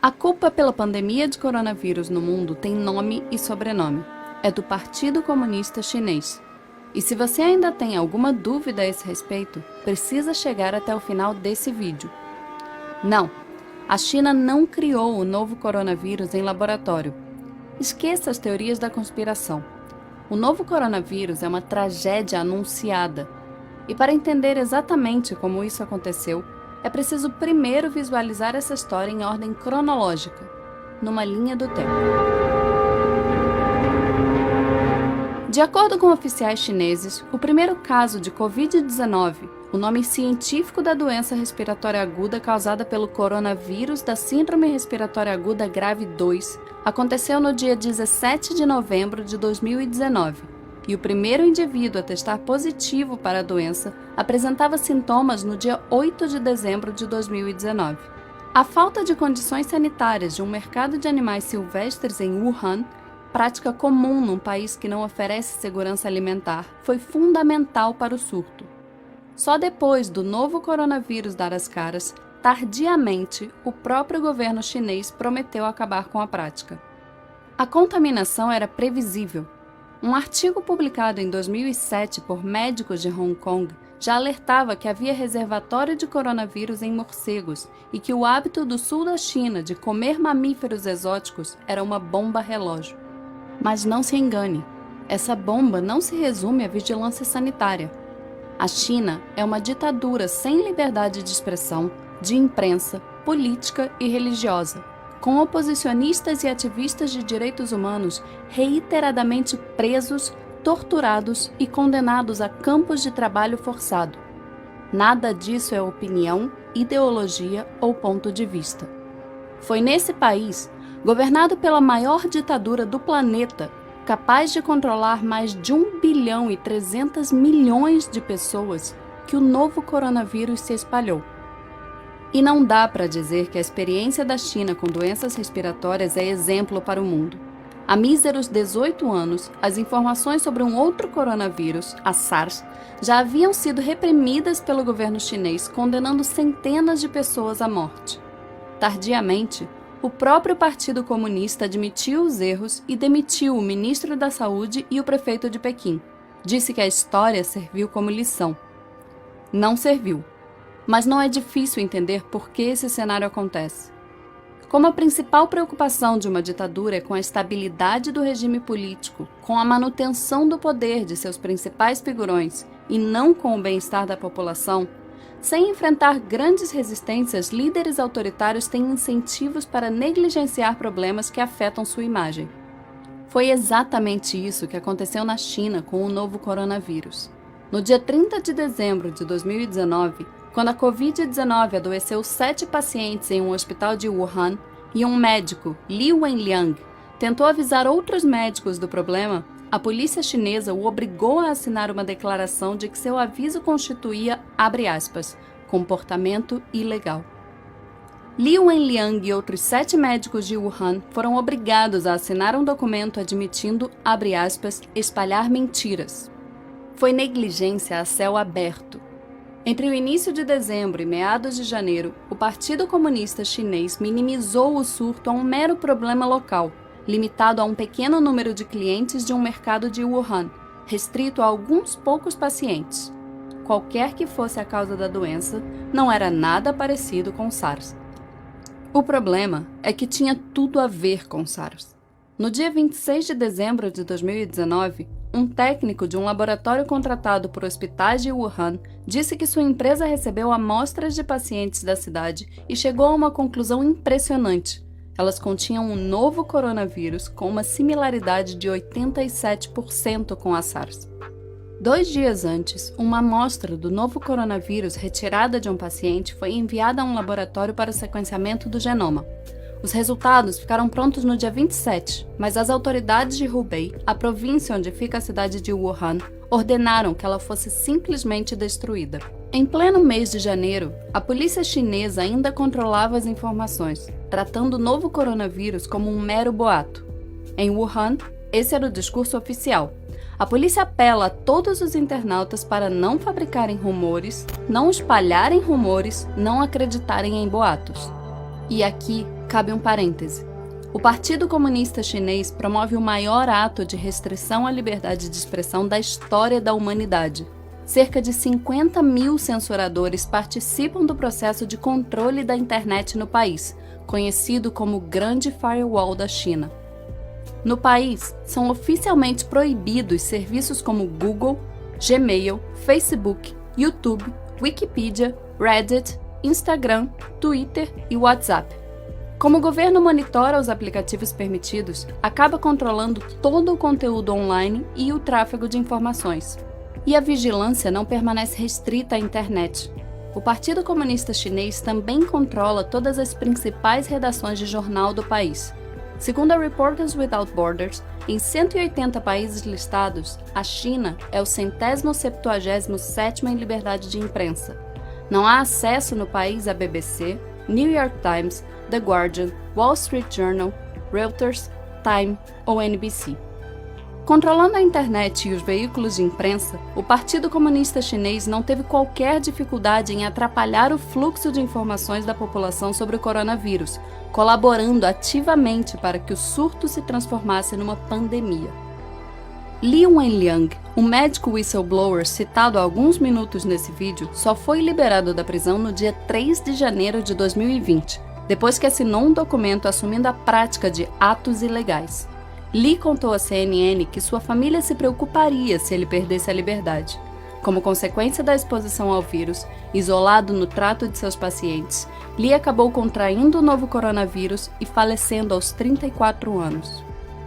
A culpa pela pandemia de coronavírus no mundo tem nome e sobrenome. É do Partido Comunista Chinês. E se você ainda tem alguma dúvida a esse respeito, precisa chegar até o final desse vídeo. Não, a China não criou o novo coronavírus em laboratório. Esqueça as teorias da conspiração. O novo coronavírus é uma tragédia anunciada. E para entender exatamente como isso aconteceu, é preciso primeiro visualizar essa história em ordem cronológica, numa linha do tempo. De acordo com oficiais chineses, o primeiro caso de Covid-19, o nome científico da doença respiratória aguda causada pelo coronavírus da Síndrome Respiratória Aguda Grave 2, aconteceu no dia 17 de novembro de 2019. E o primeiro indivíduo a testar positivo para a doença apresentava sintomas no dia 8 de dezembro de 2019. A falta de condições sanitárias de um mercado de animais silvestres em Wuhan, prática comum num país que não oferece segurança alimentar, foi fundamental para o surto. Só depois do novo coronavírus dar as caras, tardiamente, o próprio governo chinês prometeu acabar com a prática. A contaminação era previsível. Um artigo publicado em 2007 por médicos de Hong Kong já alertava que havia reservatório de coronavírus em morcegos e que o hábito do sul da China de comer mamíferos exóticos era uma bomba relógio. Mas não se engane, essa bomba não se resume à vigilância sanitária. A China é uma ditadura sem liberdade de expressão, de imprensa, política e religiosa, com oposicionistas e ativistas de direitos humanos reiteradamente presos, torturados e condenados a campos de trabalho forçado. Nada disso é opinião, ideologia ou ponto de vista. Foi nesse país, governado pela maior ditadura do planeta, capaz de controlar mais de 1 bilhão e 300 milhões de pessoas, que o novo coronavírus se espalhou. E não dá para dizer que a experiência da China com doenças respiratórias é exemplo para o mundo. Há míseros 18 anos, as informações sobre um outro coronavírus, a SARS, já haviam sido reprimidas pelo governo chinês, condenando centenas de pessoas à morte. Tardiamente, o próprio Partido Comunista admitiu os erros e demitiu o ministro da Saúde e o prefeito de Pequim. Disse que a história serviu como lição. Não serviu. Mas não é difícil entender por que esse cenário acontece. Como a principal preocupação de uma ditadura é com a estabilidade do regime político, com a manutenção do poder de seus principais figurões e não com o bem-estar da população, sem enfrentar grandes resistências, líderes autoritários têm incentivos para negligenciar problemas que afetam sua imagem. Foi exatamente isso que aconteceu na China com o novo coronavírus. No dia 30 de dezembro de 2019, quando a Covid-19 adoeceu 7 pacientes em um hospital de Wuhan e um médico, Li Wenliang, tentou avisar outros médicos do problema, a polícia chinesa o obrigou a assinar uma declaração de que seu aviso constituía, abre aspas, comportamento ilegal. Li Wenliang e outros 7 médicos de Wuhan foram obrigados a assinar um documento admitindo, abre aspas, espalhar mentiras. Foi negligência a céu aberto. Entre o início de dezembro e meados de janeiro, o Partido Comunista Chinês minimizou o surto a um mero problema local, limitado a um pequeno número de clientes de um mercado de Wuhan, restrito a alguns poucos pacientes. Qualquer que fosse a causa da doença, não era nada parecido com SARS. O problema é que tinha tudo a ver com SARS. No dia 26 de dezembro de 2019, um técnico de um laboratório contratado por hospitais de Wuhan disse que sua empresa recebeu amostras de pacientes da cidade e chegou a uma conclusão impressionante. Elas continham um novo coronavírus com uma similaridade de 87% com a SARS. 2 dias antes, uma amostra do novo coronavírus retirada de um paciente foi enviada a um laboratório para o sequenciamento do genoma. Os resultados ficaram prontos no dia 27, mas as autoridades de Hubei, a província onde fica a cidade de Wuhan, ordenaram que ela fosse simplesmente destruída. Em pleno mês de janeiro, a polícia chinesa ainda controlava as informações, tratando o novo coronavírus como um mero boato. Em Wuhan, esse era o discurso oficial. A polícia apela a todos os internautas para não fabricarem rumores, não espalharem rumores, não acreditarem em boatos. E aqui cabe um parêntese. O Partido Comunista Chinês promove o maior ato de restrição à liberdade de expressão da história da humanidade. Cerca de 50 mil censuradores participam do processo de controle da internet no país, conhecido como Grande Firewall da China. No país, são oficialmente proibidos serviços como Google, Gmail, Facebook, YouTube, Wikipedia, Reddit, Instagram, Twitter e WhatsApp. Como o governo monitora os aplicativos permitidos, acaba controlando todo o conteúdo online e o tráfego de informações. E a vigilância não permanece restrita à internet. O Partido Comunista Chinês também controla todas as principais redações de jornal do país. Segundo a Reporters Without Borders, em 180 países listados, a China é o 177º em liberdade de imprensa. Não há acesso no país à BBC, New York Times, The Guardian, Wall Street Journal, Reuters, Time ou NBC. Controlando a internet e os veículos de imprensa, o Partido Comunista Chinês não teve qualquer dificuldade em atrapalhar o fluxo de informações da população sobre o coronavírus, colaborando ativamente para que o surto se transformasse numa pandemia. Li Wenliang, um médico whistleblower citado há alguns minutos nesse vídeo, só foi liberado da prisão no dia 3 de janeiro de 2020, depois que assinou um documento assumindo a prática de atos ilegais. Li contou à CNN que sua família se preocuparia se ele perdesse a liberdade. Como consequência da exposição ao vírus, isolado no trato de seus pacientes, Li acabou contraindo o novo coronavírus e falecendo aos 34 anos.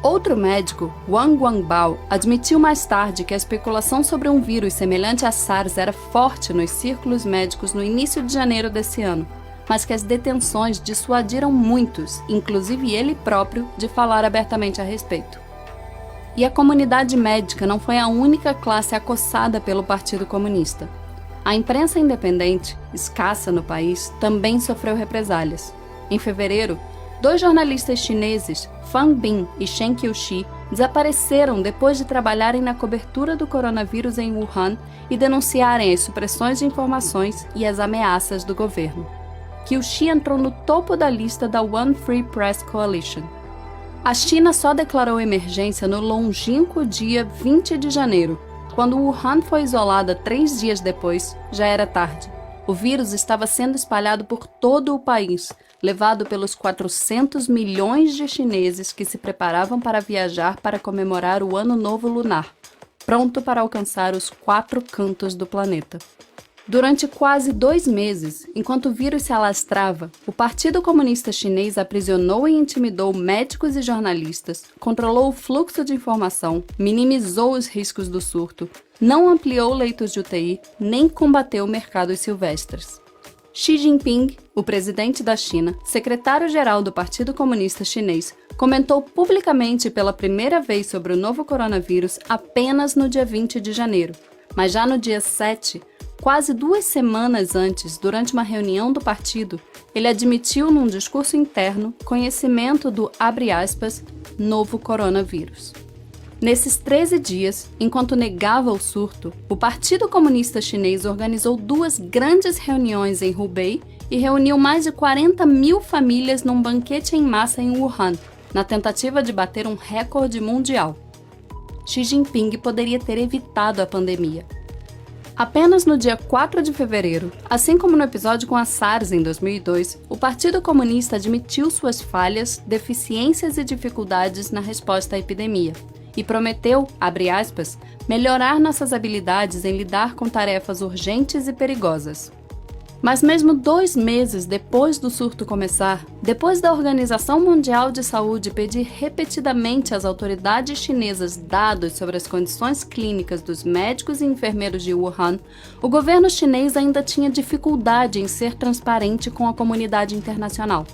Outro médico, Wang Guangbao, admitiu mais tarde que a especulação sobre um vírus semelhante a SARS era forte nos círculos médicos no início de janeiro desse ano, mas que as detenções dissuadiram muitos, inclusive ele próprio, de falar abertamente a respeito. E a comunidade médica não foi a única classe acossada pelo Partido Comunista. A imprensa independente, escassa no país, também sofreu represálias. Em fevereiro, 2 jornalistas chineses, Fan Bin e Shen Qiuxi, desapareceram depois de trabalharem na cobertura do coronavírus em Wuhan e denunciarem as supressões de informações e as ameaças do governo. Qiuxi entrou no topo da lista da One Free Press Coalition. A China só declarou emergência no longínquo dia 20 de janeiro. Quando Wuhan foi isolada 3 dias depois, já era tarde. O vírus estava sendo espalhado por todo o país, levado pelos 400 milhões de chineses que se preparavam para viajar para comemorar o Ano Novo Lunar, pronto para alcançar os 4 cantos do planeta. Durante quase 2 meses, enquanto o vírus se alastrava, o Partido Comunista Chinês aprisionou e intimidou médicos e jornalistas, controlou o fluxo de informação, minimizou os riscos do surto, não ampliou leitos de UTI, nem combateu mercados silvestres. Xi Jinping, o presidente da China, secretário-geral do Partido Comunista Chinês, comentou publicamente pela primeira vez sobre o novo coronavírus apenas no dia 20 de janeiro, mas já no dia 7, quase 2 semanas antes, durante uma reunião do partido, ele admitiu num discurso interno conhecimento do, abre aspas, novo coronavírus. Nesses 13 dias, enquanto negava o surto, o Partido Comunista Chinês organizou 2 grandes reuniões em Hubei e reuniu mais de 40 mil famílias num banquete em massa em Wuhan, na tentativa de bater um recorde mundial. Xi Jinping poderia ter evitado a pandemia. Apenas no dia 4 de fevereiro, assim como no episódio com a SARS em 2002, o Partido Comunista admitiu suas falhas, deficiências e dificuldades na resposta à epidemia e prometeu, abre aspas, melhorar nossas habilidades em lidar com tarefas urgentes e perigosas. Mas mesmo 2 meses depois do surto começar, depois da Organização Mundial de Saúde pedir repetidamente às autoridades chinesas dados sobre as condições clínicas dos médicos e enfermeiros de Wuhan, o governo chinês ainda tinha dificuldade em ser transparente com a comunidade internacional.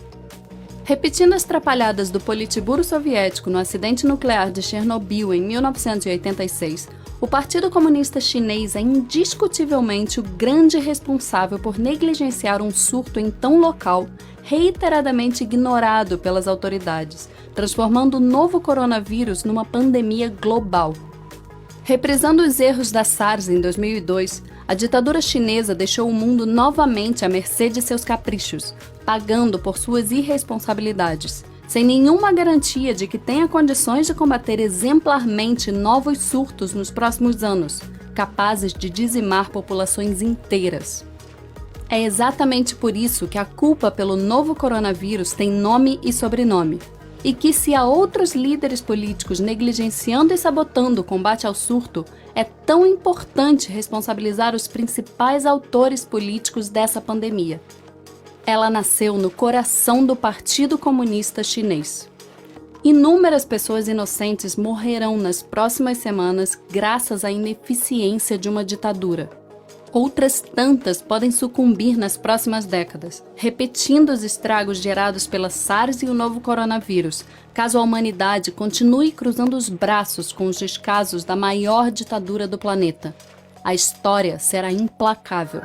Repetindo as trapalhadas do Politburo soviético no acidente nuclear de Chernobyl em 1986, o Partido Comunista Chinês é indiscutivelmente o grande responsável por negligenciar um surto em tão local, reiteradamente ignorado pelas autoridades, transformando o novo coronavírus numa pandemia global. Reprisando os erros da SARS em 2002, a ditadura chinesa deixou o mundo novamente à mercê de seus caprichos, pagando por suas irresponsabilidades, sem nenhuma garantia de que tenha condições de combater exemplarmente novos surtos nos próximos anos, capazes de dizimar populações inteiras. É exatamente por isso que a culpa pelo novo coronavírus tem nome e sobrenome, e que se há outros líderes políticos negligenciando e sabotando o combate ao surto, é tão importante responsabilizar os principais autores políticos dessa pandemia. Ela nasceu no coração do Partido Comunista Chinês. Inúmeras pessoas inocentes morrerão nas próximas semanas graças à ineficiência de uma ditadura. Outras tantas podem sucumbir nas próximas décadas, repetindo os estragos gerados pela SARS e o novo coronavírus, caso a humanidade continue cruzando os braços com os descasos da maior ditadura do planeta. A história será implacável.